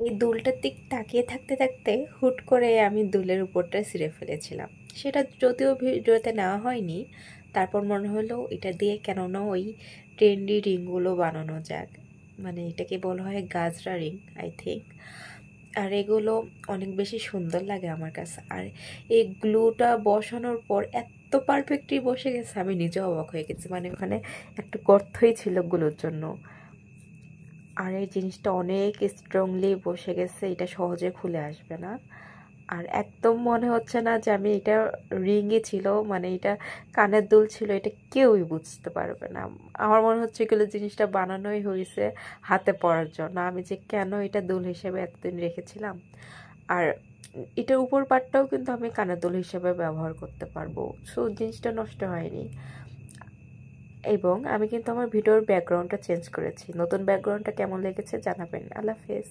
এই দুলটার দিক তাকিয়ে থাকতে থাকতে হুট করে আমি দুলের উপরটা ছিঁড়ে ফেলেছিলাম। সেটা যদিও ভিডিওতে নেওয়া হয়নি, তারপর মনে হলো এটা দিয়ে কেননা ওই ট্রেন্ডি রিংগুলো বানানো যাক। মানে এটাকে বলা হয় গাজরা রিং, আই থিঙ্ক। আর এগুলো অনেক বেশি সুন্দর লাগে আমার কাছে। আর এই গ্লুটা বসানোর পর এত পারফেক্টলি বসে গেছে, আমি নিজেও অবাক হয়ে গেছি। মানে ওখানে একটা গর্তই ছিল গ্লুর জন্য। আর এই জিনিসটা অনেক স্ট্রংলি বসে গেছে, এটা সহজে খুলে আসবে না। আর একদম মনে হচ্ছে না যে আমি এটা রিংই ছিল, মানে এটা কানের দুল ছিল, এটা কেউই বুঝতে পারবে না। আমার মনে হচ্ছে এগুলো জিনিসটা বানানোই হয়েছে হাতে পরার জন্য। আমি যে কেন এটা দুল হিসেবে এতদিন রেখেছিলাম। আর এটার উপর পাটটাও কিন্তু আমি কানের দুল হিসেবে ব্যবহার করতে পারবো, সো জিনিসটা নষ্ট হয়নি। এবং আমি কিন্তু আমার ভিডিওর ব্যাকগ্রাউন্ডটা চেঞ্জ করেছি। নতুন ব্যাকগ্রাউন্ডটা কেমন লেগেছে জানাবেন। আল্লাহ হাফেজ।